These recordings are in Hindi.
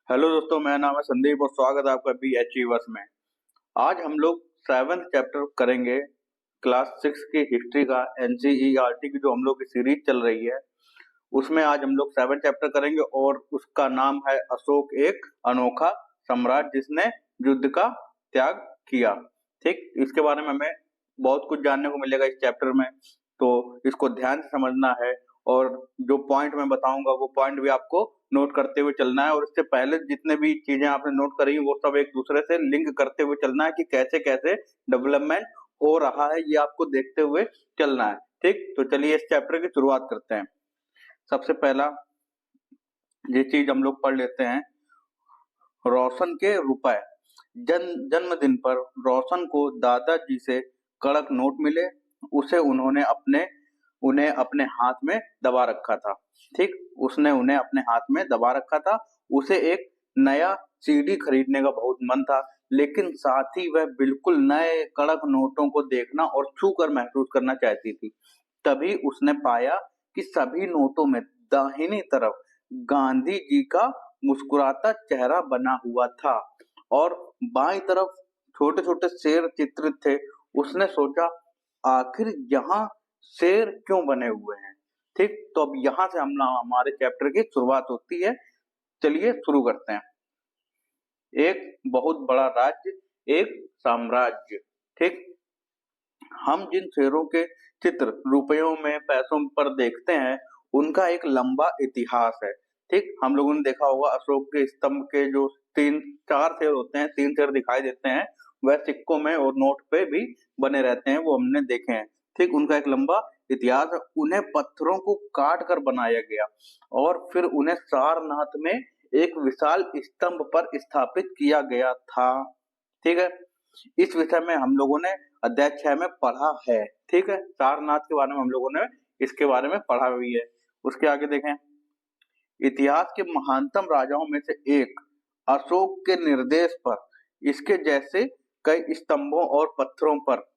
हेलो दोस्तों, मेरा नाम है संदीप और स्वागत है आपका बी अचीवर्स में। आज हम लोग 7th चैप्टर करेंगे क्लास 6 की हिस्ट्री का। एनसीईआरटी की जो हम लोग की सीरीज चल रही है उसमें आज हम लोग 7th चैप्टर करेंगे और उसका नाम है अशोक एक अनोखा सम्राट जिसने युद्ध का त्याग किया। ठीक, इसके बारे में हमें बहुत कुछ जानने को मिलेगा इस चैप्टर में, तो इसको ध्यान से समझना है और जो पॉइंट मैं बताऊंगा वो पॉइंट भी आपको नोट करते हुए चलना है। और इससे पहले जितने भी चीजें आपने नोट करी वो सब एक दूसरे से लिंक करते हुए चलना है कि कैसे कैसे डेवलपमेंट हो रहा है, ये आपको देखते हुए चलना है। ठीक, तो चलिए इस चैप्टर की शुरुआत करते हैं। सबसे पहला ये चीज हम लोग पढ़ लेते हैं, रोशन के रुपए। जन्मदिन पर रोशन को दादाजी से कड़क नोट मिले, उसे उन्हें अपने हाथ में दबा रखा था। ठीक, उसने उन्हें अपने हाथ में दबा रखा था। उसे एक नया सीडी खरीदने का बहुत मन था, लेकिन साथ ही वह बिल्कुल नए कड़क नोटों को देखना और छू कर महसूस करना चाहती थी। तभी उसने पाया कि सभी नोटों में दाहिनी तरफ गांधी जी का मुस्कुराता चेहरा बना हुआ था और बाईं तरफ छोटे छोटे शेर चित्रित थे। उसने सोचा, आखिर यहाँ शेर क्यों बने हुए हैं। ठीक, तो अब यहाँ से हम हमारे चैप्टर की शुरुआत होती है। चलिए शुरू करते हैं। एक बहुत बड़ा राज्य, एक साम्राज्य। ठीक, हम जिन शेरों के चित्र रुपयों में पैसों पर देखते हैं उनका एक लंबा इतिहास है। ठीक, हम लोगों ने देखा होगा अशोक के स्तंभ के जो तीन चार शेर होते हैं, तीन शेर दिखाई देते हैं, वह सिक्कों में और नोट पे भी बने रहते हैं, वो हमने देखे हैं। ठीक, उनका एक लंबा इतिहास है। उन्हें पत्थरों को काट कर बनाया गया और फिर उन्हें सारनाथ में एक विशाल स्तंभ पर स्थापित किया गया था। ठीक है, इस विषय में हम लोगों ने अध्याय 6 में पढ़ा है। ठीक है, सारनाथ के बारे में हम लोगों ने इसके बारे में पढ़ा भी है। उसके आगे देखें, इतिहास के महानतम राजाओं में से एक अशोक के निर्देश पर इसके जैसे कई स्तंभों और पत्थरों पर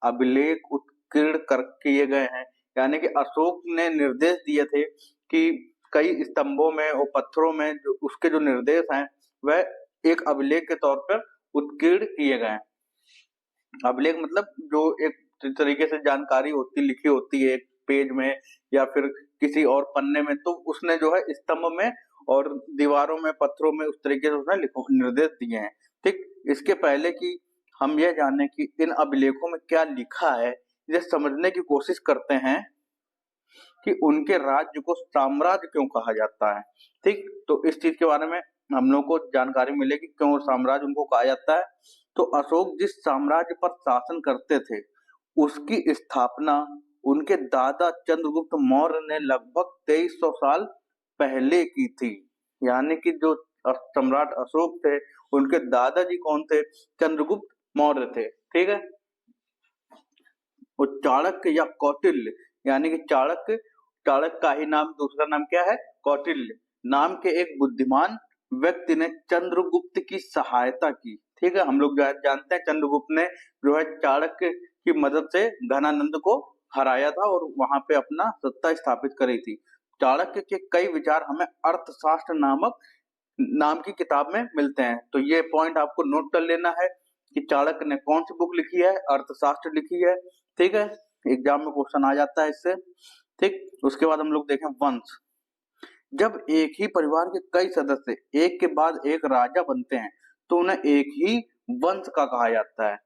अभिलेख उत्कीर्ण कर किए गए हैं। यानी कि अशोक ने निर्देश दिए थे कि कई स्तंभों में और पत्थरों में जो उसके जो निर्देश हैं वह एक अभिलेख के तौर पर उत्कीर्ण किए गए हैं। अभिलेख मतलब जो एक तरीके से जानकारी होती लिखी होती है एक पेज में या फिर किसी और पन्ने में, तो उसने जो है स्तंभ में और दीवारों में पत्थरों में उस तरीके से उसने निर्देश दिए हैं। ठीक, इसके पहले कि हम यह जाने कि इन अभिलेखों में क्या लिखा है, यह समझने की कोशिश करते हैं कि उनके राज्य को साम्राज्य क्यों कहा जाता है। ठीक, तो इस चीज के बारे में हम लोग को जानकारी मिलेगी क्यों साम्राज्य उनको कहा जाता है। तो अशोक जिस साम्राज्य पर शासन करते थे उसकी स्थापना उनके दादा चंद्रगुप्त मौर्य ने लगभग 2300 साल पहले की थी। यानी कि जो सम्राट अशोक थे उनके दादाजी कौन थे? चंद्रगुप्त मौर्य थे। ठीक है, और चाणक्य या कौटिल्य, यानी कि चाणक्य चाणक्य का ही नाम दूसरा नाम क्या है? कौटिल्य नाम के एक बुद्धिमान व्यक्ति ने चंद्रगुप्त की सहायता की। ठीक है, हम लोग जानते हैं चंद्रगुप्त ने जो है चाणक्य की मदद से घनानंद को हराया था और वहां पे अपना सत्ता स्थापित करी थी। चाणक्य के कई विचार हमें अर्थशास्त्र नामक नाम की किताब में मिलते हैं। तो ये पॉइंट आपको नोट कर लेना है कि चाणक्य ने कौन सी बुक लिखी है? अर्थशास्त्र लिखी है। ठीक है, एग्जाम में क्वेश्चन आ जाता है इससे। ठीक, उसके बाद हम लोग देखें वंश। जब एक ही परिवार के कई सदस्य एक के बाद एक राजा बनते हैं तो उन्हें एक ही वंश का कहा जाता है।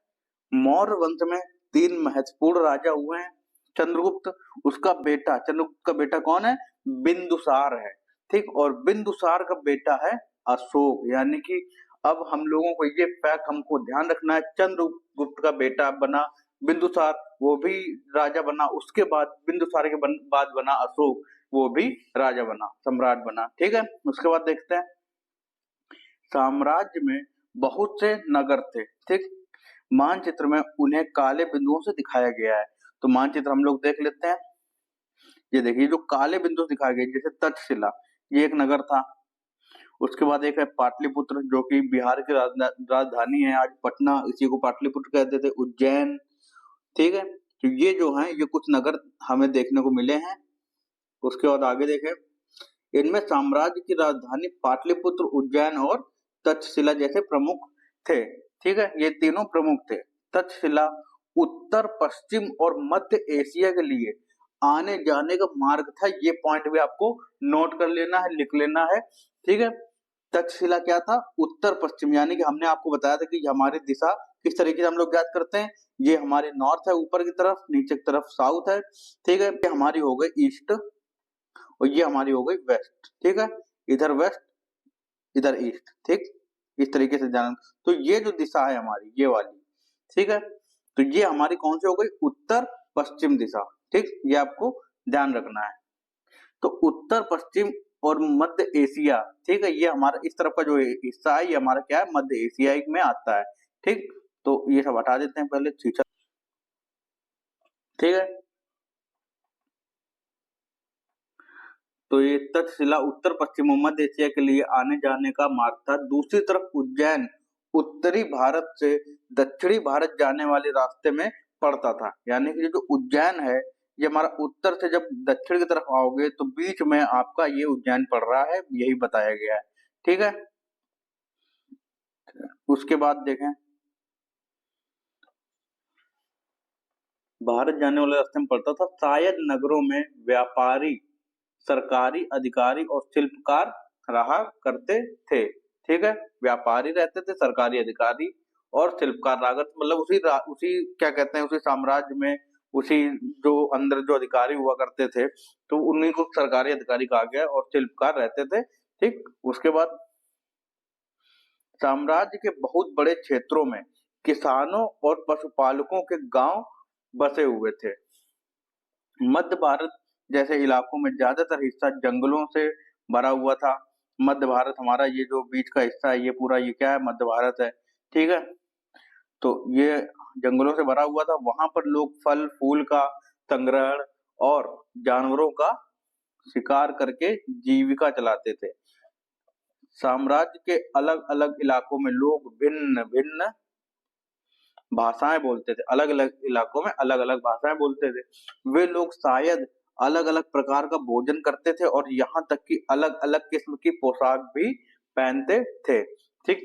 मौर्य वंश में 3 महत्वपूर्ण राजा हुए हैं। चंद्रगुप्त, उसका बेटा, चंद्रगुप्त का बेटा कौन है? बिंदुसार है। ठीक, और बिंदुसार का बेटा है अशोक। यानी कि अब हम लोगों को ये फैक्ट हमको ध्यान रखना है, चंद्रगुप्त का बेटा बना बिंदुसार, वो भी राजा बना, उसके बाद बिंदुसार के बाद बना अशोक, वो भी राजा बना, सम्राट बना। ठीक है, उसके बाद देखते हैं साम्राज्य में बहुत से नगर थे। ठीक, मानचित्र में उन्हें काले बिंदुओं से दिखाया गया है। तो मानचित्र हम लोग देख लेते हैं। ये देखिए जो काले बिंदु दिखाए गए जैसे तक्षशिला, ये एक नगर था। उसके बाद एक है पाटलिपुत्र जो कि बिहार की राजधानी है आज पटना, इसी को पाटलिपुत्र कहते थे। उज्जैन। ठीक है, तो ये जो है ये कुछ नगर हमें देखने को मिले हैं। उसके बाद आगे देखें, इनमें साम्राज्य की राजधानी पाटलिपुत्र, उज्जैन और तक्षशिला जैसे प्रमुख थे। ठीक है, ये तीनों प्रमुख थे। तक्षशिला उत्तर, पश्चिम और मध्य एशिया के लिए आने जाने का मार्ग था। ये पॉइंट भी आपको नोट कर लेना है, लिख लेना है। ठीक है, तक्षशिला क्या था? उत्तर पश्चिम, यानी कि हमने आपको बताया था कि हमारी दिशा किस तरीके से हम लोग ज्ञात करते हैं। ये हमारी नॉर्थ है ऊपर की तरफ, नीचे की तरफ साउथ है। ठीक है, ये हमारी हो गई ईस्ट और ये हमारी हो गई वेस्ट। ठीक है, इधर वेस्ट, इधर ईस्ट। ठीक, इस तरीके से जाना। तो ये जो दिशा है हमारी, ये वाली, ठीक है, तो ये हमारी कौन सी हो गई? उत्तर पश्चिम दिशा। ठीक, ये आपको ध्यान रखना है। तो उत्तर पश्चिम और मध्य एशिया, ठीक है, ये हमारा इस तरफ का जो हिस्सा है ये हमारा क्या है? मध्य एशियाई में आता है। ठीक, तो ये सब हटा देते हैं पहले, ठीक है। तो ये तक्षशिला उत्तर पश्चिम और मध्य एशिया के लिए आने जाने का मार्ग था। दूसरी तरफ उज्जैन उत्तरी भारत से दक्षिणी भारत जाने वाले रास्ते में पड़ता था। यानी कि जो उज्जैन है ये हमारा उत्तर से जब दक्षिण की तरफ आओगे तो बीच में आपका ये उज्जैन पड़ रहा है, यही बताया गया है। ठीक है, उसके बाद देखें, भारत जाने वाले रास्ते में पड़ता था। शायद नगरों में व्यापारी, सरकारी अधिकारी और शिल्पकार रहा करते थे। ठीक है, व्यापारी रहते थे, सरकारी अधिकारी और शिल्पकार रहा करते, मतलब उसी क्या कहते हैं, उसी साम्राज्य में, उसी जो अंदर जो अधिकारी हुआ करते थे, तो उन्हीं को सरकारी अधिकारी कहा गया और शिल्पकार रहते थे। ठीक, उसके बाद साम्राज्य के बहुत बड़े क्षेत्रों में किसानों और पशुपालकों के गांव बसे हुए थे। मध्य भारत जैसे इलाकों में ज्यादातर हिस्सा जंगलों से भरा हुआ था। मध्य भारत हमारा ये जो बीच का हिस्सा है ये पूरा ये क्या है? मध्य भारत है। ठीक है, तो ये जंगलों से भरा हुआ था। वहां पर लोग फल फूल का संग्रहण और जानवरों का शिकार करके जीविका चलाते थे। साम्राज्य के अलग अलग इलाकों में लोग भिन्न भिन्न भाषाएं बोलते थे। अलग अलग इलाकों में अलग अलग भाषाएं बोलते थे। वे लोग शायद अलग अलग प्रकार का भोजन करते थे और यहाँ तक कि अलग अलग किस्म की पोशाक भी पहनते थे। ठीक,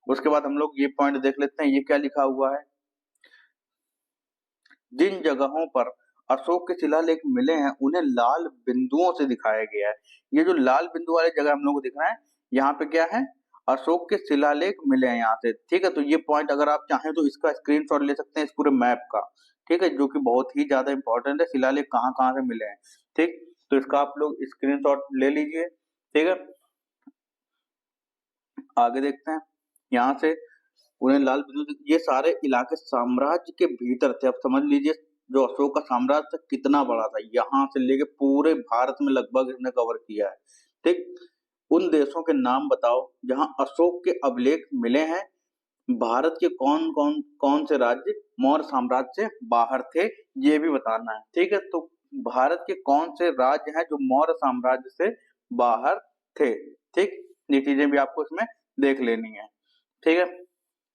उसके बाद हम लोग ये पॉइंट देख लेते हैं, ये क्या लिखा हुआ है। जिन जगहों पर अशोक के शिलालेख मिले हैं उन्हें लाल बिंदुओं से दिखाया गया है। ये जो लाल बिंदु वाली जगह हम लोग को दिख रहा है, यहाँ पे क्या है? अशोक के शिलालेख मिले हैं यहाँ से। ठीक है, तो ये पॉइंट अगर आप चाहें तो इसका स्क्रीनशॉट ले सकते हैं इस पूरे मैप का। ठीक है, जो कि बहुत ही ज्यादा इंपॉर्टेंट है, शिलालेख कहाँ कहाँ से मिले हैं। ठीक, तो इसका आप लोग स्क्रीनशॉट ले लीजिए। ठीक है, आगे देखते हैं। यहाँ से उन्हें लाल बिंदु, ये सारे इलाके साम्राज्य के भीतर थे। अब समझ लीजिए जो अशोक का साम्राज्य था कितना बड़ा था। यहाँ से लेके पूरे भारत में लगभग इसने कवर किया है। ठीक, उन देशों के नाम बताओ जहां अशोक के अभिलेख मिले हैं। भारत के कौन से राज्य मौर्य साम्राज्य से बाहर थे, ये भी बताना है। ठीक है, तो भारत के कौन से राज्य हैं जो मौर्य साम्राज्य से बाहर थे। ठीक, ये चीजें भी आपको इसमें देख लेनी है। ठीक है,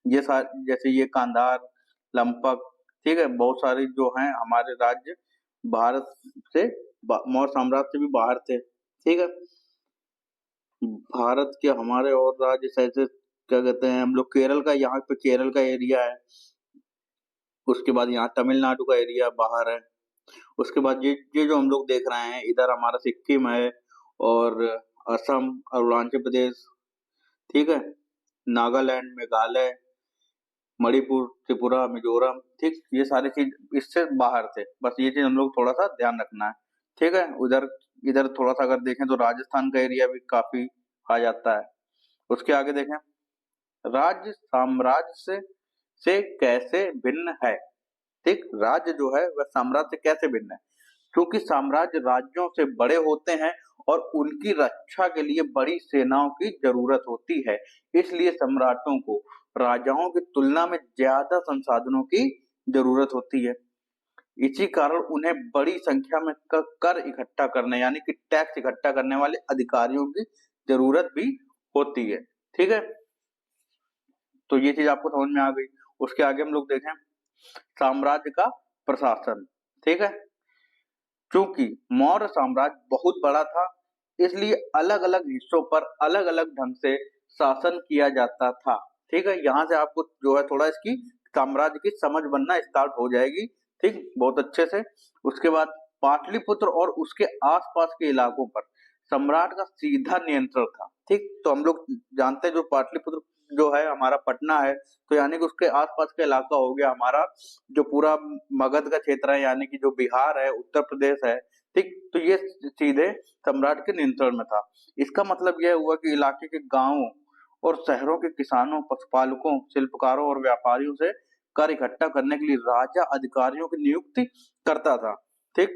ये सारे जैसे ये कांधार, लंपक, ठीक है, बहुत सारे जो हैं हमारे राज्य भारत से मौर्य साम्राज्य से भी बाहर थे। ठीक है, भारत के हमारे और राज्य जैसे क्या कहते हैं हम लोग, केरल का, यहाँ पे केरल का एरिया है। उसके बाद यहाँ तमिलनाडु का एरिया बाहर है। उसके बाद ये जो हम लोग देख रहे हैं इधर हमारा सिक्किम है और असम, अरुणाचल प्रदेश, ठीक है, नागालैंड, मेघालय, मणिपुर, त्रिपुरा, मिजोरम। ठीक, ये सारी चीज इससे बाहर थे। बस ये चीज हम लोग थोड़ा सा ध्यान रखना है। ठीक है, उधर इधर थोड़ा सा अगर देखें तो राजस्थान का एरिया भी काफी आ जाता है। उसके आगे देखें, राज्य साम्राज्य से कैसे भिन्न है। ठीक, राज्य जो है वह साम्राज्य से कैसे भिन्न है? क्योंकि साम्राज्य राज्यों से बड़े होते हैं और उनकी रक्षा के लिए बड़ी सेनाओं की जरूरत होती है। इसलिए सम्राटों को राजाओं की तुलना में ज्यादा संसाधनों की जरूरत होती है। इसी कारण उन्हें बड़ी संख्या में कर इकट्ठा करने यानी कि टैक्स इकट्ठा करने वाले अधिकारियों की जरूरत भी होती है। ठीक है, तो ये चीज आपको समझ में आ गई। उसके आगे हम लोग देखें साम्राज्य का प्रशासन। ठीक है, क्योंकि मौर्य साम्राज्य बहुत बड़ा था इसलिए अलग अलग हिस्सों पर अलग अलग ढंग से शासन किया जाता था। ठीक है, यहाँ से आपको जो है थोड़ा इसकी साम्राज्य की समझ बनना स्टार्ट हो जाएगी। ठीक, बहुत अच्छे से। उसके बाद पाटलिपुत्र और उसके आसपास के इलाकों पर सम्राट का सीधा नियंत्रण था। ठीक, तो हम लोग जानते हैं जो पाटलिपुत्र जो है हमारा पटना है, तो यानी कि उसके आसपास का इलाका हो गया हमारा जो पूरा मगध का क्षेत्र है, यानी कि जो बिहार है, उत्तर प्रदेश है। ठीक, तो ये सीधे सम्राट के नियंत्रण में था। इसका मतलब यह हुआ कि इलाके के गांवों और शहरों के किसानों, पशुपालकों, शिल्पकारों और व्यापारियों से कर इकट्ठा करने के लिए राजा अधिकारियों की नियुक्ति करता था। ठीक,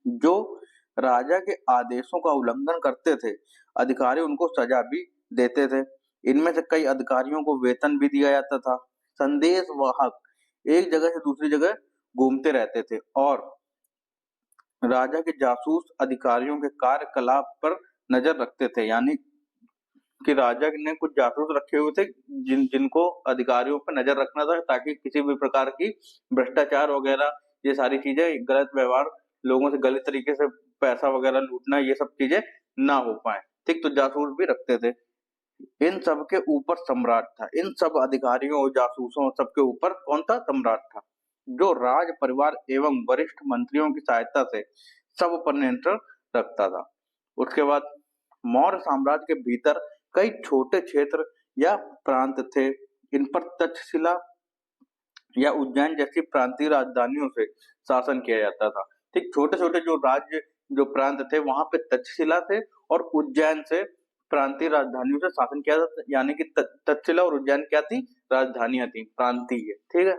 जो राजा के आदेशों का उल्लंघन करते थे, अधिकारी उनको सजा भी देते थे। इनमें से कई अधिकारियों को वेतन भी दिया जाता था। संदेश वाहक एक जगह से दूसरी जगह घूमते रहते थे और राजा के जासूस अधिकारियों के कार्यकलाप पर नजर रखते थे। यानी कि राजा ने कुछ जासूस रखे हुए थे जिनको अधिकारियों पर नजर रखना था, ताकि किसी भी प्रकार की भ्रष्टाचार वगैरह, ये सारी चीजें, गलत व्यवहार, लोगों से गलत तरीके से पैसा वगैरह लूटना, ये सब चीजें ना हो पाए। ठीक, तो जासूस भी रखते थे। इन सब के ऊपर सम्राट था। इन सब अधिकारियों और जासूसों सबके ऊपर कौन था? सम्राट था, जो राज परिवार एवं वरिष्ठ मंत्रियों की सहायता से सब पर नियंत्रण रखता था। उसके बाद मौर्य साम्राज्य के भीतर कई छोटे क्षेत्र या प्रांत थे। इन पर तक्षशिला या उज्जैन जैसी प्रांतीय राजधानियों से शासन किया जाता था। ठीक, छोटे छोटे जो राज्य, जो प्रांत थे, वहां पे तक्षशिला से और उज्जैन से प्रांतीय राजधानियों से शासन किया जाता था। यानी कि तक्षशिला और उज्जैन क्या थी? राजधानियां थी, प्रांतीय। ठीक है,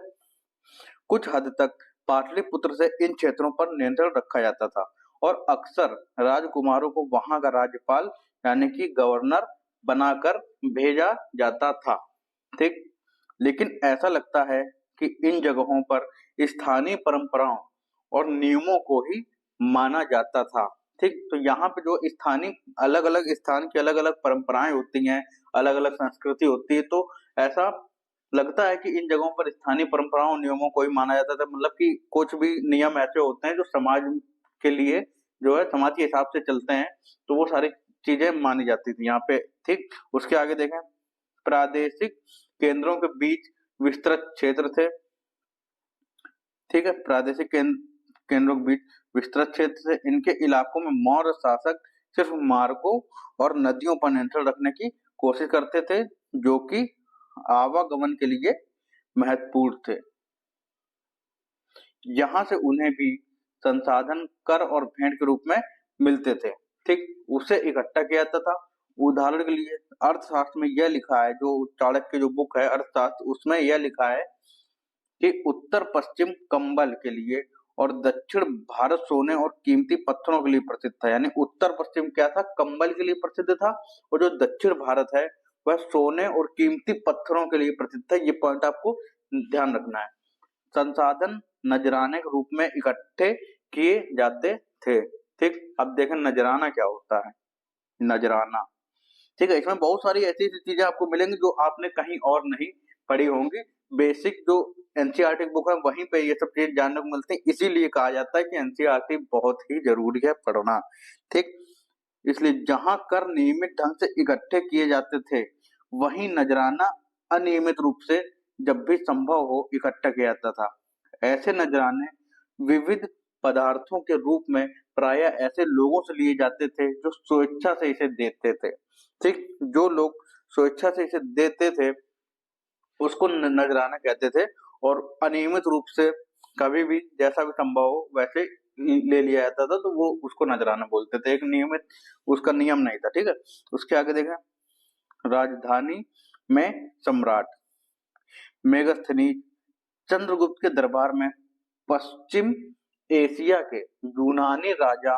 कुछ हद तक पाटलिपुत्र से इन क्षेत्रों पर नियंत्रण रखा जाता था और अक्सर राजकुमारों को वहां का राज्यपाल यानी कि गवर्नर बनाकर भेजा जाता था। ठीक, लेकिन ऐसा लगता है कि इन जगहों पर स्थानीय परंपराओं और नियमों को ही माना जाता था। ठीक, तो यहाँ पे जो स्थानीय, अलग अलग स्थान की अलग अलग परंपराएं होती हैं, अलग अलग संस्कृति होती है, तो ऐसा लगता है कि इन जगहों पर स्थानीय परंपराओं नियमों को ही माना जाता था। मतलब कि कुछ भी नियम ऐसे होते हैं जो समाज के लिए, जो है समाज के हिसाब से चलते हैं, तो वो सारी चीजें मानी जाती थी यहाँ पे। ठीक, उसके आगे देखें, प्रादेशिक केंद्रों के बीच विस्तृत क्षेत्र थे। ठीक है, प्रादेशिक केंद्रों के बीच विस्तृत क्षेत्र थे। इनके इलाकों में मौर्य शासक सिर्फ मार्गों और नदियों पर नियंत्रण रखने की कोशिश करते थे, जो कि आवागमन के लिए महत्वपूर्ण थे। यहाँ से उन्हें भी संसाधन कर और भेंट के रूप में मिलते थे। ठीक, उसे इकट्ठा किया जाता था। उदाहरण के लिए अर्थशास्त्र में यह लिखा है, जो चाणक्य जो बुक है अर्थशास्त्र, उसमें यह लिखा है कि उत्तर पश्चिम कंबल के लिए और दक्षिण भारत सोने और कीमती पत्थरों के लिए प्रसिद्ध था। यानी उत्तर पश्चिम क्या था? कंबल के लिए प्रसिद्ध था, और जो दक्षिण भारत है वह सोने और कीमती पत्थरों के लिए प्रसिद्ध था। ये पॉइंट आपको ध्यान रखना है। संसाधन नजराने के रूप में इकट्ठे किए जाते थे। ठीक, अब देखें नजराना क्या होता है। नजराना, ठीक है, इसमें बहुत सारी ऐसी ऐसी चीजें आपको मिलेंगी जो आपने कहीं और नहीं पढ़ी होंगी। बेसिक जो एनसीईआरटी बुक है वहीं पे ये सब चीज जानने को मिलती है, इसीलिए कहा जाता है कि एनसीईआरटी बहुत ही जरूरी है पढ़ना। ठीक, इसलिए जहां कर नियमित ढंग से इकट्ठे किए जाते थे, वहीं नजराना अनियमित रूप से जब भी संभव हो इकट्ठा किया जाता था। ऐसे नजराने विविध पदार्थों के रूप में प्राय ऐसे लोगों से लिए जाते थे जो स्वेच्छा से इसे देते थे। ठीक, जो लोग स्वेच्छा से इसे देते थे उसको नजराना कहते थे, और अनियमित रूप से कभी भी जैसा भी संभव हो वैसे ले लिया जाता था, तो वो उसको नजराना बोलते थे। एक नियमित उसका नियम नहीं था। ठीक है, उसके आगे देखें, राजधानी में सम्राट मेगास्थनीज चंद्रगुप्त के दरबार में पश्चिम एशिया के यूनानी राजा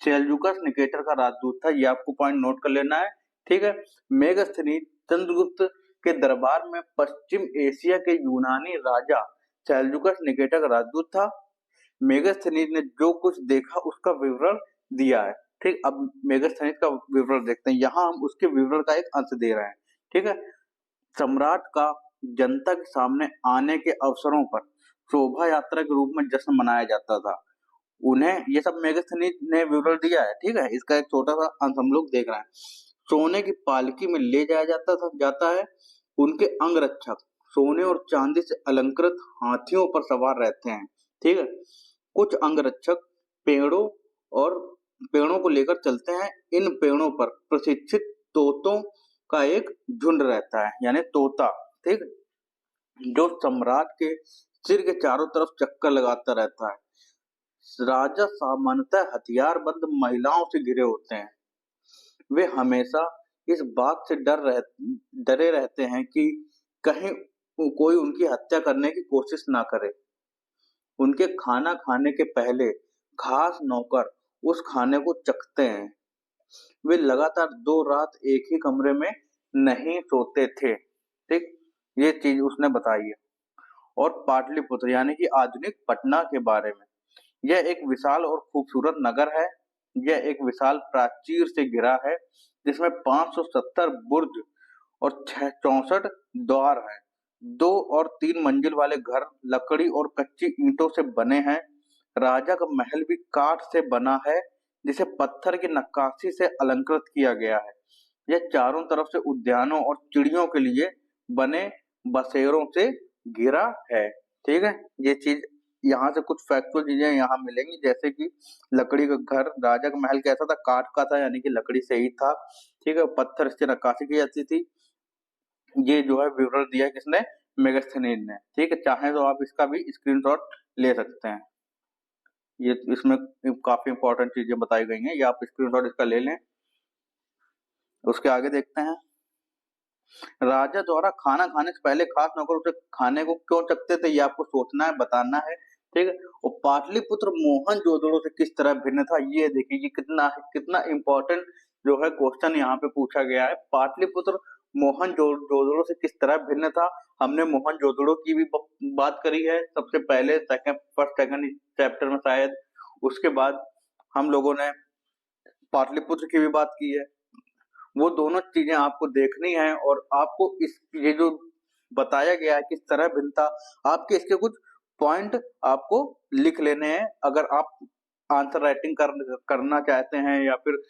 सेल्यूकस निकेटर का राजदूत था। ये आपको पॉइंट नोट कर लेना है। ठीक है, मेगास्थनीज चंद्रगुप्त के दरबार में पश्चिम एशिया के यूनानी राजा सेल्यूकस निकेटर का राजदूत था। मेगास्थनीज ने जो कुछ देखा उसका विवरण दिया है। ठीक, अब मेगास्थनीज का विवरण देखते हैं। यहाँ हम उसके विवरण का एक अंश दे रहे हैं। ठीक है, सम्राट का जनता के सामने आने के अवसरों पर शोभा यात्रा के रूप में जश्न मनाया जाता था। उन्हें ये सब मेगास्थनीज ने विवरण दिया है, ठीक है। इसका एक छोटा सा अंश हम लोग देख रहे हैं। सोने की पालकी में ले जाया जाता है। उनके अंगरक्षक सोने और चांदी से अलंकृत हाथियों पर सवार रहते हैं, ठीक है। कुछ अंगरक्षक पेड़ों और पेड़ों को लेकर चलते हैं। इन पेड़ों पर प्रशिक्षित तोतों का एक झुंड रहता है, यानी तोता, ठीक, जो सम्राट के सिर के चारों तरफ चक्कर लगाता रहता है। राजा सामान्यतः हथियारबंद महिलाओं से घिरे होते हैं। वे हमेशा इस बात से डरे रहते हैं कि कहीं कोई उनकी हत्या करने की कोशिश ना करे। उनके खाना खाने के पहले खास नौकर उस खाने को चखते हैं। वे लगातार 2 रात एक ही कमरे में नहीं सोते थे, ठीक, ये चीज उसने बताई है। और पाटलिपुत्र यानी कि आधुनिक पटना के बारे में, यह एक विशाल और खूबसूरत नगर है। यह एक विशाल प्राचीर से घिरा है जिसमें 570 बुर्ज और 64 द्वार हैं। 2 और 3 मंजिल वाले घर लकड़ी और कच्ची ईंटों से बने हैं। राजा का महल भी काठ से बना है जिसे पत्थर की नक्काशी से अलंकृत किया गया है। यह चारों तरफ से उद्यानों और चिड़ियों के लिए बने बसेरों से घिरा है, ठीक है। ये चीज यहाँ से कुछ फैक्चुअल चीजें यहाँ मिलेंगी, जैसे कि लकड़ी का घर, राजा का महल कैसा था, काठ का था, यानी कि लकड़ी से ही था, ठीक है। पत्थर से नक्काशी की जाती थी। ये जो है विवरण दिया किसने, मेगास्थनीज ने, ठीक है। चाहे तो आप इसका भी स्क्रीनशॉट ले सकते हैं। ये इसमें काफी इंपॉर्टेंट चीजें बताई गई हैं, ये आप स्क्रीनशॉट इसका ले लें। उसके आगे देखते हैं। राजा द्वारा खाना खाने से पहले खास नौकर उसे खाने को क्यों चखते थे, ये आपको सोचना है, बताना है, ठीक है। और पाटलिपुत्र मोहनजोदड़ो से किस तरह भिन्न था, ये देखिए, ये कितना कितना इंपॉर्टेंट जो है क्वेश्चन यहाँ पे पूछा गया है। पाटलिपुत्र मोहनजोदड़ो से किस तरह भिन्न था। हमने मोहनजोदड़ो की भी बात करी है सबसे पहले, फर्स्ट सेकंड चैप्टर में शायद। उसके बाद हम लोगों ने पाटलिपुत्र की भी बात की है। वो दोनों चीजें आपको देखनी है और आपको इस ये जो बताया गया है किस तरह भिन्नता, आपके इसके कुछ पॉइंट आपको लिख लेने हैं। अगर आप आंसर राइटिंग करना चाहते हैं या फिर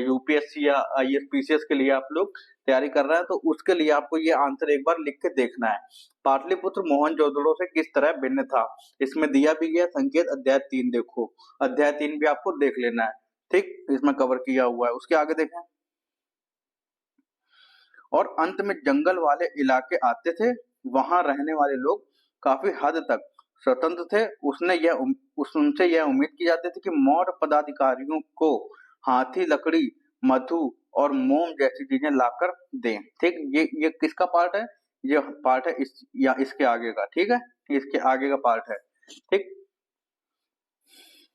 यूपीएससी या आईएएस के लिए आप लोग तैयारी कर रहे हैं, तो उसके लिए आपको ये आंसर एक बार लिख के देखना है। पाटलिपुत्र मोहनजोदड़ो से किस तरह भिन्न था, इसमें दिया भी गया संकेत, अध्याय 3 देखो, अध्याय 3 भी आपको देख लेना है, ठीक, इसमें कवर किया हुआ है। उसके आगे देखें। और अंत में जंगल वाले इलाके आते थे, वहां रहने वाले लोग काफी हद तक स्वतंत्र थे। उनसे यह उम्मीद की जाती थी कि मौर्य पदाधिकारियों को हाथी, लकड़ी, मधु और मोम जैसी चीजें लाकर दें, ठीक। ये किसका पार्ट है, ये पार्ट है इसके आगे का, ठीक है, इसके आगे का पार्ट है, ठीक।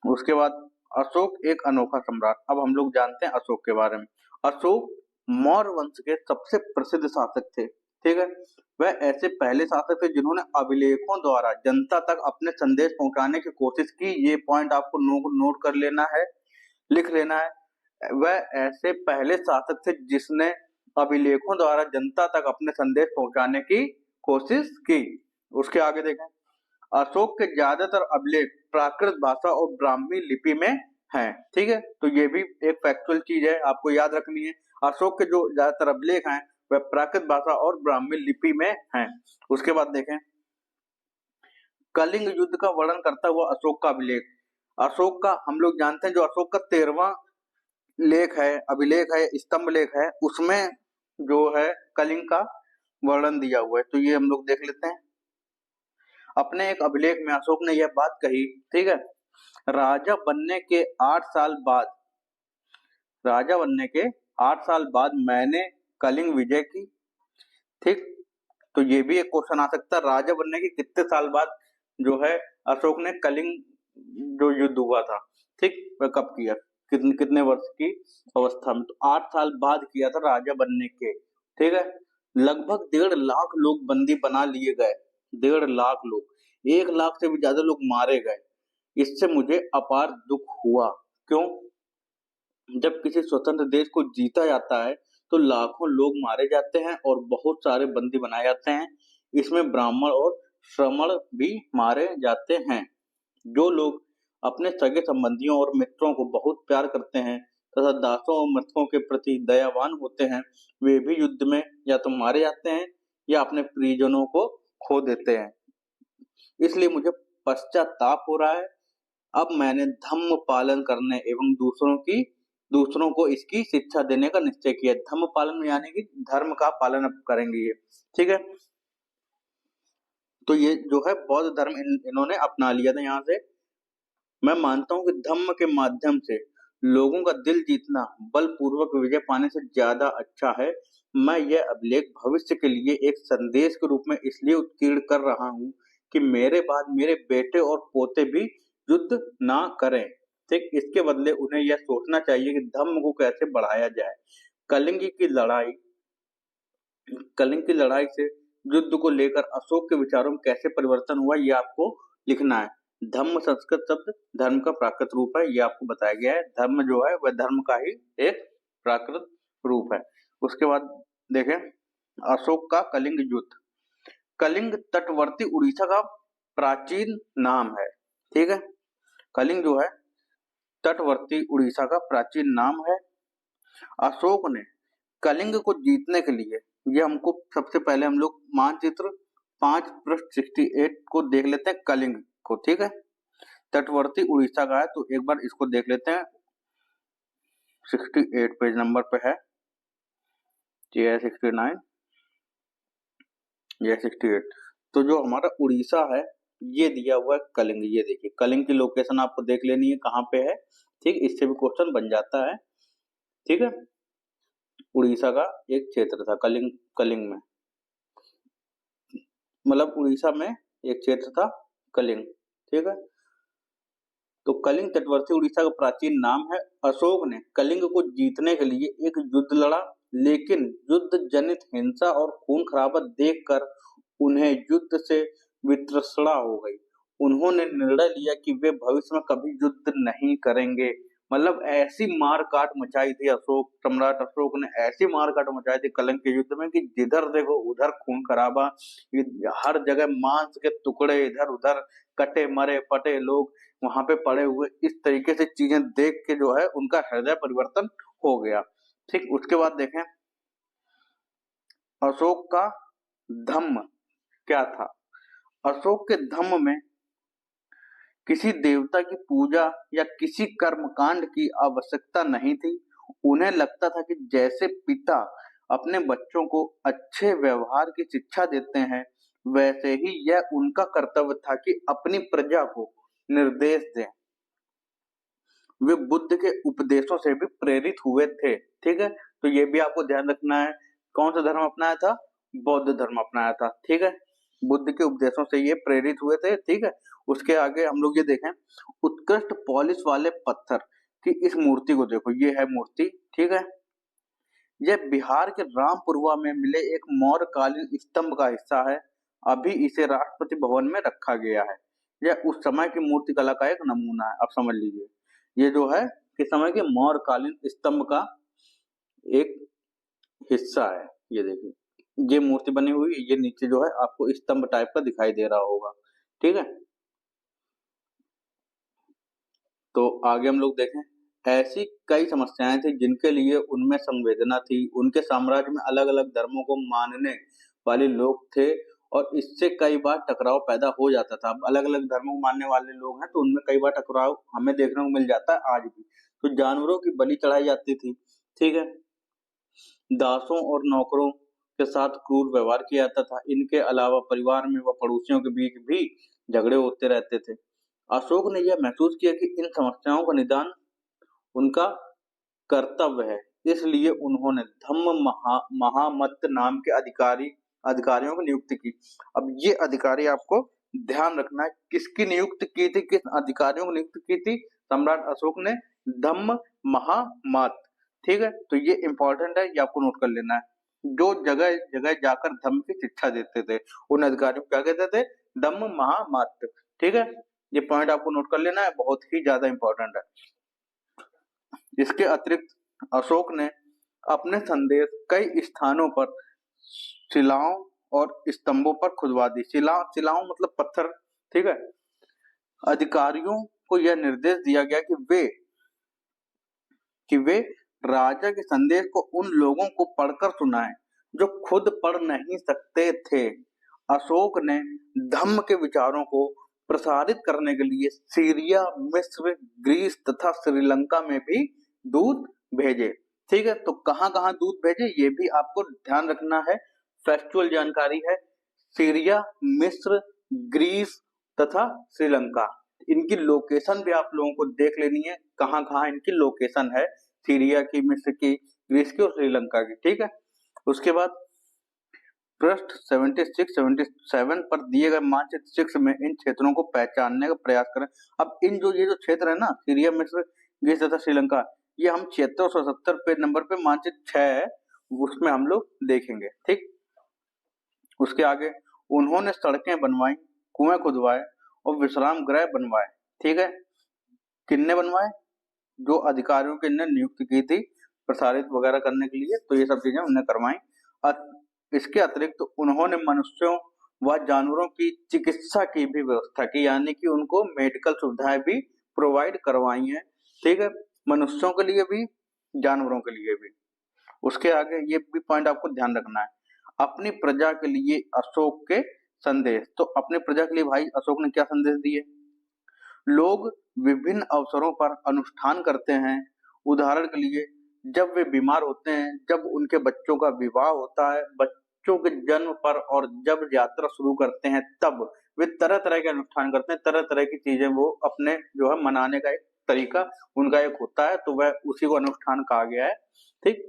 उसके बाद अशोक एक अनोखा सम्राट। अब हम लोग जानते हैं अशोक के बारे में। अशोक मौर्य वंश के सबसे प्रसिद्ध शासक थे, ठीक है। वह ऐसे पहले शासक थे जिन्होंने अभिलेखों द्वारा जनता तक अपने संदेश पहुंचाने की कोशिश की। ये पॉइंट आपको नोट कर लेना है, लिख लेना है। वह ऐसे पहले शासक थे जिसने अभिलेखों द्वारा जनता तक अपने संदेश पहुंचाने की कोशिश की। उसके आगे देखें। अशोक के ज्यादातर अभिलेख प्राकृत भाषा और ब्राह्मी लिपि में हैं, ठीक है। तो ये भी एक फैक्चुअल चीज है, आपको याद रखनी है। अशोक के जो ज्यादातर अभिलेख हैं वह प्राकृत भाषा और ब्राह्मी लिपि में हैं। उसके बाद देखें। कलिंग युद्ध का वर्णन करता हुआ अशोक का अभिलेख। अशोक का हम लोग जानते हैं, जो अशोक का 13वां लेख है, अभिलेख है, स्तंभ लेख है, उसमें जो है कलिंग का वर्णन दिया हुआ है। तो ये हम लोग देख लेते हैं। अपने एक अभिलेख में अशोक ने यह बात कही, ठीक है, राजा बनने के 8 साल बाद, राजा बनने के 8 साल बाद मैंने कलिंग विजय की, ठीक। तो ये भी एक क्वेश्चन आ सकता है, राजा बनने के कितने साल बाद जो है अशोक ने कलिंग जो युद्ध हुआ था, ठीक, वह कब किया, कितने वर्ष की अवस्था में। तो 8 साल बाद किया था राजा बनने के, ठीक है। लगभग 1.5 लाख लोग बंदी बना लिए गए, 1.5 लाख लोग, 1 लाख से भी ज्यादा लोग मारे गए। इससे मुझे अपार दुख हुआ। क्यों? जब किसी स्वतंत्र देश को जीता जाता है तो लाखों लोग मारे जाते हैं और बहुत सारे बंदी बनाए जाते हैं। इसमें ब्राह्मण और श्रमण भी मारे जाते हैं। जो लोग अपने सगे संबंधियों और मित्रों को बहुत प्यार करते हैं तथा दासों और मृतकों के प्रति दयावान होते हैं, वे भी युद्ध में या तो मारे जाते हैं या अपने परिजनों को खो देते हैं। इसलिए मुझे पश्चाताप हो रहा है। अब मैंने धम्म पालन करने एवं दूसरों को इसकी शिक्षा देने का निश्चय किया। धम्म पालन यानी कि धर्म का पालन अब करेंगे ये, ठीक है। तो ये जो है बौद्ध धर्म इन्होंने अपना लिया था यहाँ से। मैं मानता हूँ कि धम्म के माध्यम से लोगों का दिल जीतना बलपूर्वक विजय पाने से ज्यादा अच्छा है। मैं यह अभिलेख भविष्य के लिए एक संदेश के रूप में इसलिए उत्कीर्ण कर रहा हूँ कि मेरे बाद मेरे बेटे और पोते भी युद्ध ना करें। ठीक, इसके बदले उन्हें यह सोचना चाहिए कि धम्म को कैसे बढ़ाया जाए। कलिंग की लड़ाई से युद्ध को लेकर अशोक के विचारों में कैसे परिवर्तन हुआ, ये आपको लिखना है। धम्म संस्कृत शब्द धर्म का प्राकृत रूप है, ये आपको बताया गया है। धर्म जो है वह धर्म का ही एक प्राकृत रूप है। उसके बाद देखें अशोक का कलिंग युद्ध। कलिंग तटवर्ती उड़ीसा का प्राचीन नाम है, ठीक है। कलिंग जो है तटवर्ती उड़ीसा का प्राचीन नाम है। अशोक ने कलिंग को जीतने के लिए, ये हमको सबसे पहले हम लोग मानचित्र 5 पृष्ठ 68 को देख लेते हैं कलिंग को, ठीक है। तटवर्ती उड़ीसा का है तो एक बार इसको देख लेते हैं। 68 पेज नंबर पे है, ये 69, ये 68। तो जो हमारा उड़ीसा है ये दिया हुआ है कलिंग। ये देखिए कलिंग की लोकेशन आपको देख लेनी है कहाँ पे है, ठीक। इससे भी क्वेश्चन बन जाता है, ठीक है। उड़ीसा का एक क्षेत्र था कलिंग में, मतलब उड़ीसा में एक क्षेत्र था कलिंग, ठीक है। तो कलिंग तटवर्ती उड़ीसा का प्राचीन नाम है। अशोक ने कलिंग को जीतने के लिए एक युद्ध लड़ा, लेकिन युद्ध जनित हिंसा और खून खराबा देखकर उन्हें युद्ध से वितृष्णा हो गई। उन्होंने निर्णय लिया कि वे भविष्य में कभी युद्ध नहीं करेंगे। मतलब ऐसी मार काट मचाई थी सम्राट अशोक ने ऐसी मार काट मचाई थी कलिंग के युद्ध में कि जिधर देखो उधर खून खराबा, हर जगह मांस के टुकड़े इधर उधर, कटे मरे पटे लोग वहां पे पड़े हुए। इस तरीके से चीजें देख के जो है उनका हृदय परिवर्तन हो गया, ठीक। उसके बाद देखें अशोक का धम्म क्या था। अशोक के धम्म में किसी देवता की पूजा या किसी कर्मकांड की आवश्यकता नहीं थी। उन्हें लगता था कि जैसे पिता अपने बच्चों को अच्छे व्यवहार की शिक्षा देते हैं, वैसे ही यह उनका कर्तव्य था कि अपनी प्रजा को निर्देश दें। वे बुद्ध के उपदेशों से भी प्रेरित हुए थे, ठीक है। तो ये भी आपको ध्यान रखना है। कौन सा धर्म अपनाया था? बौद्ध धर्म अपनाया था, ठीक है। बुद्ध के उपदेशों से ये प्रेरित हुए थे, ठीक है। उसके आगे हम लोग ये देखें उत्कृष्ट पॉलिश वाले पत्थर की इस मूर्ति को देखो, ये है मूर्ति, ठीक है। यह बिहार के रामपुरवा में मिले एक मौर्यकालीन स्तंभ का हिस्सा है। अभी इसे राष्ट्रपति भवन में रखा गया है। यह उस समय की मूर्ति कला का एक नमूना है, आप समझ लीजिए। ये जो है किस समय के मौर्यकालीन स्तंभ का एक हिस्सा है। ये देखिए ये मूर्ति बनी हुई, ये नीचे जो है आपको स्तंभ टाइप का दिखाई दे रहा होगा, ठीक है। तो आगे हम लोग देखें ऐसी कई समस्याएं थी जिनके लिए उनमें संवेदना थी। उनके साम्राज्य में अलग अलग धर्मों को मानने वाले लोग थे और इससे कई बार टकराव पैदा हो जाता था। अब अलग अलग धर्मों को मानने वाले लोग हैं तो उनमें कई बार टकराव हमें देखने को मिल जाता है आज भी। तो जानवरों की बलि चढ़ाई जाती थी, ठीक है। दासों और नौकरों के साथ क्रूर व्यवहार किया जाता था। इनके अलावा परिवार में व पड़ोसियों के बीच भी झगड़े होते रहते थे। अशोक ने यह महसूस किया कि इन समस्याओं का निदान उनका कर्तव्य है, इसलिए उन्होंने धम्म महामत नाम के अधिकारियों की नियुक्ति की। अब ये अधिकारी आपको ध्यान रखना है किसकी नियुक्ति की थी, किस अधिकारियों की नियुक्ति की थी? सम्राट अशोक ने धम्म महामत, ठीक है। तो ये इंपॉर्टेंट है, ये आपको नोट कर लेना है। जो जगह जगह जाकर धम्म की शिक्षा देते थे उन अधिकारियों को क्या कहते थे? धम्म महामत, ठीक है। ये पॉइंट आपको नोट कर लेना है, बहुत ही ज्यादा इंपॉर्टेंट है। इसके अतिरिक्त अशोक ने अपने संदेश कई स्थानों पर शिलाओं और स्तंभों पर खुदवा दी। शिलाओं मतलब पत्थर, ठीक है। अधिकारियों को यह निर्देश दिया गया कि वे राजा के संदेश को उन लोगों को पढ़कर सुनाएं जो खुद पढ़ नहीं सकते थे। अशोक ने धम्म के विचारों को प्रसारित करने के लिए सीरिया, मिस्र, ग्रीस तथा श्रीलंका में भी दूत भेजे। ठीक है, तो कहां कहां दूत भेजे ये भी आपको ध्यान रखना है, फैक्चुअल जानकारी है। सीरिया, मिस्र, ग्रीस तथा श्रीलंका, इनकी लोकेशन भी आप लोगों को देख लेनी है, कहां कहां इनकी लोकेशन है, सीरिया की, मिस्र की, ग्रीस की और श्रीलंका की। ठीक है, उसके बाद पृष्ठ 76-77 पर दिए गए मानचित्र 6 में इन क्षेत्रों को पहचानने का प्रयास करें। अब इन ये जो क्षेत्र है ना, सीरिया, मिस्र, ग्रीस तथा श्रीलंका, ये हम 7670 पेज नंबर पे मानचित्र 6 है, उसमें हम लोग देखेंगे। ठीक, उसके आगे उन्होंने सड़कें बनवाई, कुएं खुदवाए और विश्राम गृह बनवाए। ठीक है, किन्ने बनवाए? जो अधिकारियों के ने नियुक्ति की थी प्रसारित वगैरह करने के लिए, तो ये सब चीजें उन्होंने करवाई। इसके अतिरिक्त उन्होंने मनुष्यों व जानवरों की चिकित्सा की भी व्यवस्था की, यानी कि उनको मेडिकल सुविधाएं भी प्रोवाइड करवाई हैं। ठीक है, मनुष्यों के लिए भी, जानवरों के लिए भी। उसके आगे ये भी पॉइंट आपको ध्यान रखना है, अपनी प्रजा के लिए अशोक के संदेश। तो अपनी प्रजा के लिए भाई अशोक ने क्या संदेश दिए? लोग विभिन्न अवसरों पर अनुष्ठान करते हैं। उदाहरण के लिए जब वे बीमार होते हैं, जब उनके बच्चों का विवाह होता है, बच्चों के जन्म पर, और जब यात्रा शुरू करते हैं, तब वे तरह तरह के अनुष्ठान करते हैं, तरह तरह की चीजें वो अपने जो है मनाने का एक तरीका उनका एक होता है, तो वह उसी को अनुष्ठान कहा गया है। ठीक,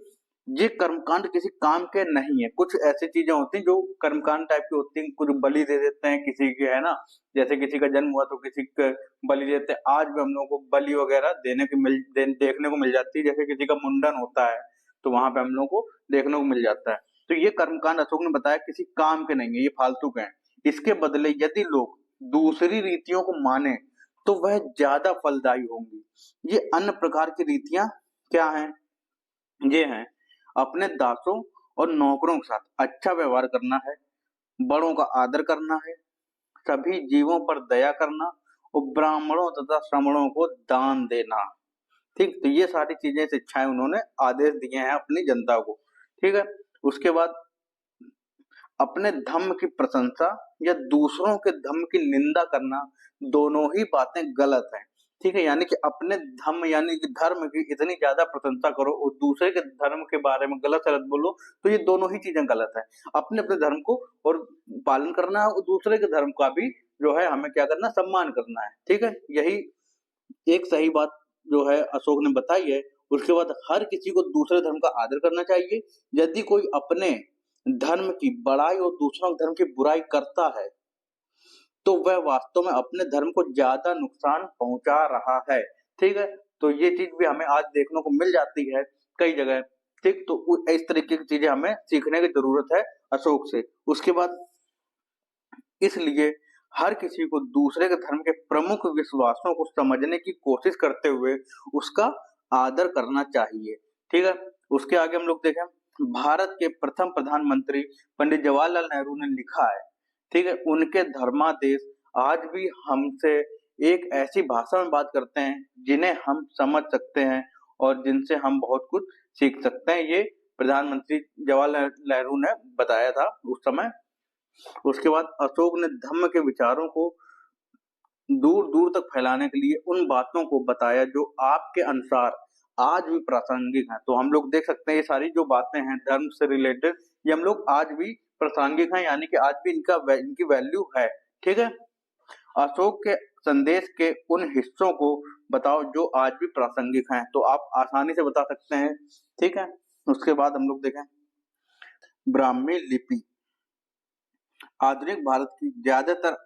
ये कर्मकांड किसी काम के नहीं है, कुछ ऐसी चीजें होती हैं जो कर्मकांड टाइप की होती हैं, कुछ बलि दे देते हैं किसी के, है ना, जैसे किसी का जन्म हुआ तो किसी का बलि देते हैं। आज भी हम लोगों को बलि वगैरह देखने को मिल जाती है, जैसे किसी का मुंडन होता है तो वहां पे हम लोगों को देखने को मिल जाता है। तो ये कर्मकांड अशोक ने बताया किसी काम के नहीं है, ये फालतू के हैं। इसके बदले यदि लोग दूसरी रीतियों को माने तो वह ज्यादा फलदायी होंगी। ये अन्य प्रकार की रीतियां क्या हैं? ये हैं अपने दासों और नौकरों के साथ अच्छा व्यवहार करना है, बड़ों का आदर करना है, सभी जीवों पर दया करना और ब्राह्मणों तथा श्रमणों को दान देना। ठीक, तो ये सारी चीजें, शिक्षाएं उन्होंने आदेश दिए हैं अपनी जनता को। ठीक है, उसके बाद अपने धर्म की प्रशंसा या दूसरों के धर्म की निंदा करना, दोनों ही बातें गलत हैं। ठीक है, यानी कि अपने धर्म यानी कि धर्म की इतनी ज्यादा प्रशंसा करो और दूसरे के धर्म के बारे में गलत सलत बोलो, तो ये दोनों ही चीजें गलत है। अपने अपने धर्म को और पालन करना है और दूसरे के धर्म का भी जो है हमें क्या करना, सम्मान करना है। ठीक है, यही एक सही बात जो है अशोक ने बताई है। उसके बाद हर किसी को दूसरे धर्म का आदर करना चाहिए। यदि कोई अपने धर्म की बड़ाई और दूसरों के धर्म की बुराई करता है तो वह वास्तव में अपने धर्म को ज्यादा नुकसान पहुंचा रहा है। ठीक है, तो ये चीज भी हमें आज देखने को मिल जाती है कई जगह। ठीक, तो इस तरीके की चीजें हमें सीखने की जरूरत है अशोक से। उसके बाद इसलिए हर किसी को दूसरे के धर्म के प्रमुख विश्वासों को समझने की कोशिश करते हुए उसका आदर करना चाहिए। ठीक है, उसके आगे हम लोग देखें, भारत के प्रथम प्रधानमंत्री पंडित जवाहरलाल नेहरू ने लिखा है। ठीक है, उनके धर्मादेश आज भी हमसे एक ऐसी भाषा में बात करते हैं जिन्हें हम समझ सकते हैं और जिनसे हम बहुत कुछ सीख सकते हैं। ये प्रधानमंत्री जवाहरलाल नेहरू ने बताया था उस समय। उसके बाद अशोक ने धम्म के विचारों को दूर दूर तक फैलाने के लिए उन बातों को बताया जो आपके अनुसार आज भी प्रासंगिक हैं। तो हम लोग देख सकते हैं ये सारी जो बातें हैं धर्म से रिलेटेड, ये हम लोग आज भी प्रासंगिक हैं, यानी कि आज भी इनकी वैल्यू है। ठीक है, अशोक के संदेश के उन हिस्सों को बताओ जो आज भी प्रासंगिक हैं, तो आप आसानी से बता सकते हैं। ठीक है, उसके बाद हम लोग देखें ब्राह्मी लिपि। आधुनिक भारत की ज्यादातर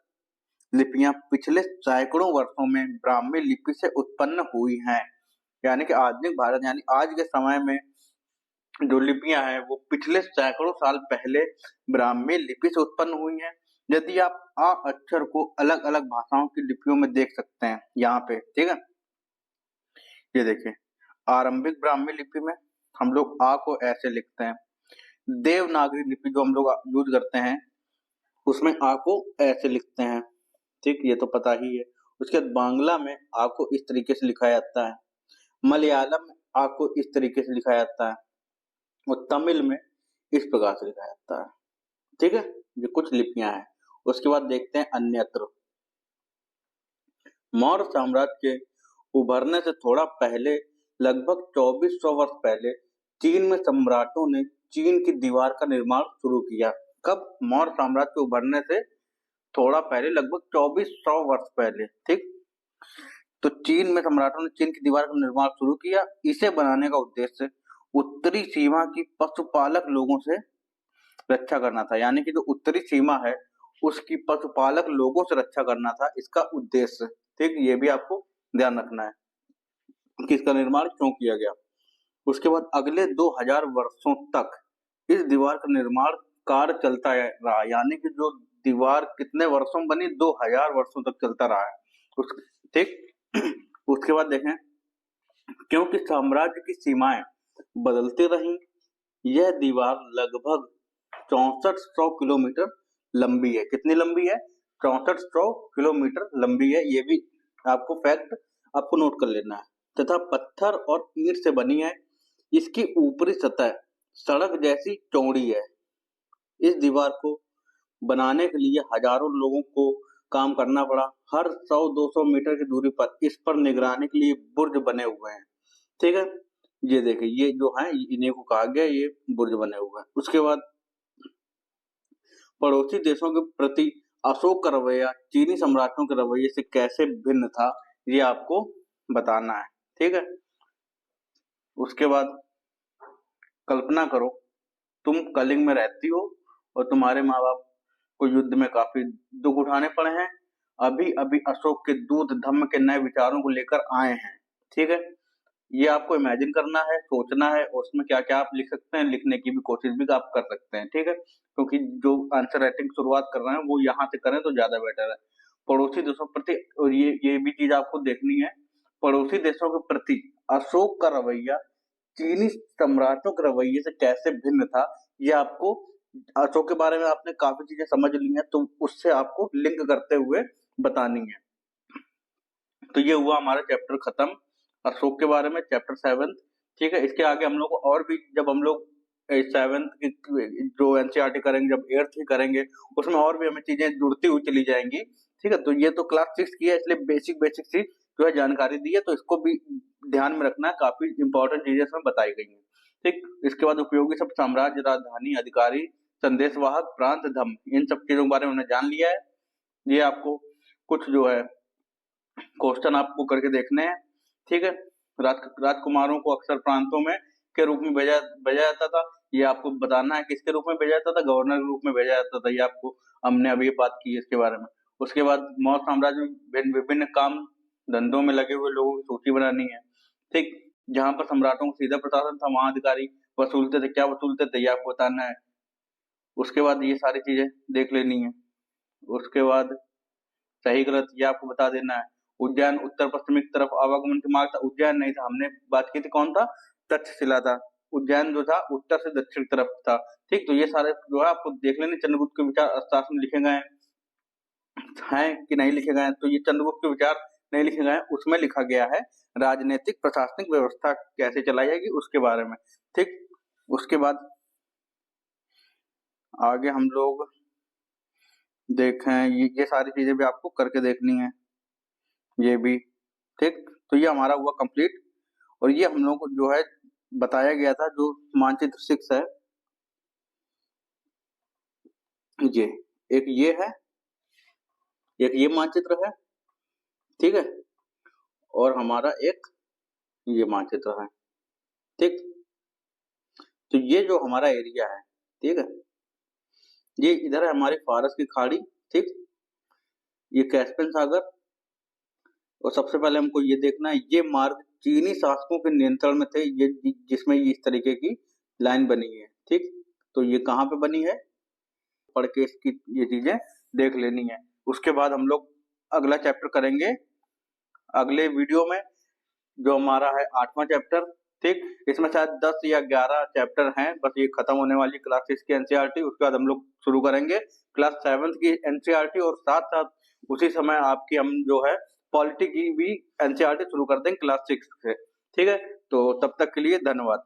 लिपियां पिछले सैकड़ों वर्षों में ब्राह्मी लिपि से उत्पन्न हुई हैं। यानी कि आधुनिक भारत यानी आज के समय में जो लिपियां हैं वो पिछले सैकड़ों साल पहले ब्राह्मी लिपि से उत्पन्न हुई हैं। यदि आप आ अक्षर को अलग अलग भाषाओं की लिपियों में देख सकते हैं यहाँ पे। ठीक है, ये देखिए आरंभिक ब्राह्मी लिपि में हम लोग आ को ऐसे लिखते हैं। देवनागरी लिपि जो हम लोग यूज करते हैं उसमें आ को ऐसे लिखते हैं। ठीक, ये तो पता ही है। उसके बाद बांग्ला में आ को इस तरीके से लिखा जाता है, मलयालम में आ को इस तरीके से लिखा जाता है और तमिल में इस प्रकार से लिखा जाता है। ठीक है, ये कुछ लिपियां हैं। उसके बाद देखते हैं अन्यत्र। मौर्य साम्राज्य के उभरने से थोड़ा पहले, लगभग 2400 वर्ष पहले, चीन में सम्राटों ने चीन की दीवार का निर्माण शुरू किया। कब? मौर्य साम्राज्य के उभरने से थोड़ा पहले, लगभग 2400 वर्ष पहले। ठीक, तो चीन में सम्राटों ने चीन की दीवार का निर्माण शुरू किया। इसे बनाने का उद्देश्य उत्तरी सीमा की पशुपालक लोगों से रक्षा करना था, यानी कि जो उत्तरी सीमा है उसकी पशुपालक लोगों से रक्षा करना था इसका उद्देश्य। ठीक, ये भी आपको ध्यान रखना है कि इसका निर्माण क्यों किया गया। उसके बाद अगले 2000 वर्षों तक इस दीवार का निर्माण कार्य चलता रहा, यानी कि जो दीवार कितने वर्षों में बनी? 2000 वर्षों तक चलता रहा है। ठीक, उसके बाद देखें, क्योंकि साम्राज्य की सीमाएं बदलती रहीं, यह दीवार लगभग 6400 किलोमीटर लंबी है। कितनी लंबी है? 6400 किलोमीटर लंबी है। ये भी आपको फैक्ट आपको नोट कर लेना है। तथा पत्थर और ईंट से बनी है। इसकी ऊपरी सतह सड़क जैसी चौड़ी है। इस दीवार को बनाने के लिए हजारों लोगों को काम करना पड़ा। हर 100-200 मीटर की दूरी पर इस पर निगरानी के लिए बुर्ज बने हुए हैं। ठीक है, ये देखिए, ये जो है इन्हीं को कहा गया, ये बुर्ज बने हुए हैं। उसके बाद पड़ोसी देशों के प्रति अशोक का रवैया चीनी सम्राटों के रवैये से कैसे भिन्न था, ये आपको बताना है। ठीक है, उसके बाद कल्पना करो, तुम कलिंग में रहती हो और तुम्हारे माँ बाप को युद्ध में काफी दुख उठाने पड़े हैं। अभी अभी अशोक के दूत धम्म के नए विचारों को लेकर आए हैं। ठीक है, ये आपको इमेजिन करना है, सोचना है, और उसमें क्या क्या आप लिख सकते हैं, लिखने की भी कोशिश भी आप कर सकते हैं। ठीक है, क्योंकि जो आंसर राइटिंग शुरुआत कर रहे हैं वो यहाँ से करें तो ज्यादा बेटर है। पड़ोसी देशों के प्रति, और ये भी चीज आपको देखनी है, पड़ोसी देशों के प्रति अशोक का रवैया चीनी सम्राटों के रवैये से कैसे भिन्न था, ये आपको, अशोक के बारे में आपने काफी चीजें समझ ली हैं तो उससे आपको लिंक करते हुए बतानी है। तो ये हुआ हमारा चैप्टर खत्म अशोक के बारे में, चैप्टर 7। ठीक है, इसके आगे हम लोग और भी, जब हम लोग 7 जो एनसीईआरटी करेंगे, जब 8th ही करेंगे, उसमें और भी हमें चीजें जुड़ती हुई चली जाएंगी। ठीक है, तो ये तो क्लास 6 की है, इसलिए बेसिक सी जो है जानकारी दी है, तो इसको भी ध्यान में रखना है, काफी इंपॉर्टेंट चीजें इसमें बताई गई हैं। ठीक, इसके बाद उपयोगी शब्द साम्राज्य, राजधानी, अधिकारी, संदेशवाहक, प्रांत, धम्म, इन सब चीजों के बारे में हमने जान लिया है। ये आपको कुछ जो है क्वेश्चन आपको करके देखने हैं। ठीक है, राजकुमारों को अक्सर प्रांतों में के रूप में भेजा जाता था, ये आपको बताना है किसके रूप में भेजा जाता था, गवर्नर के रूप में भेजा जाता था, ये आपको हमने अभी बात की है इसके बारे में। उसके बाद मौर्य साम्राज्य में विभिन्न काम धंधों में लगे हुए लोगों की सूची बनानी है। ठीक, जहां पर सम्राटों को सीधा प्रशासन था, वहां अधिकारी वसूलते थे, क्या वसूलते थे ये आपको बताना है। उसके बाद ये सारी चीजें देख लेनी है। उसके बाद सही गलत ये आपको बता देना है। उज्जैन उत्तर पश्चिमी की तरफ आवागमन के मार्ग था, उज्जैन नहीं था, हमने बात की थी कौन था, तक्षशिला था। उज्जैन जो था उत्तर से दक्षिण तरफ था। ठीक, तो ये सारे जो है आपको देख लेने, चंद्रगुप्त के विचार अर्थशास्त्र में लिखे गए हैं कि नहीं लिखे गए हैं, तो ये चंद्रगुप्त के विचार नहीं लिखे गए हैं, उसमें लिखा गया है राजनीतिक प्रशासनिक व्यवस्था कैसे चलाई जाएगी उसके बारे में। ठीक, उसके बाद आगे हम लोग देखें, ये सारी चीजें भी आपको करके देखनी है, ये भी। ठीक, तो ये हमारा हुआ कंप्लीट, और ये हम लोग को जो है बताया गया था, जो मानचित्र 6 है, ये एक ये है, एक ये मानचित्र है। ठीक है, और हमारा एक ये मानचित्र है। ठीक, तो ये जो हमारा एरिया है, ठीक है, ये इधर है हमारी फारस की खाड़ी। ठीक, ये कैस्पियन सागर, और सबसे पहले हमको ये देखना है, ये मार्ग चीनी शासकों के नियंत्रण में थे, ये जिसमें ये इस तरीके की लाइन बनी है। ठीक, तो ये कहाँ पे बनी है, पढ़ के इसकी ये चीजें देख लेनी है। उसके बाद हम लोग अगला चैप्टर करेंगे अगले वीडियो में, जो हमारा है 8वां चैप्टर। ठीक, इसमें शायद 10 या 11 चैप्टर हैं, बस ये खत्म होने वाली क्लास 6 की एनसीईआरटी। उसके बाद हम लोग शुरू करेंगे क्लास 7 की एनसीईआरटी, और साथ साथ उसी समय आपकी हम जो है पॉलिटी की भी एनसीईआरटी शुरू कर देंगे क्लास 6 से। ठीक है, तो तब तक के लिए धन्यवाद।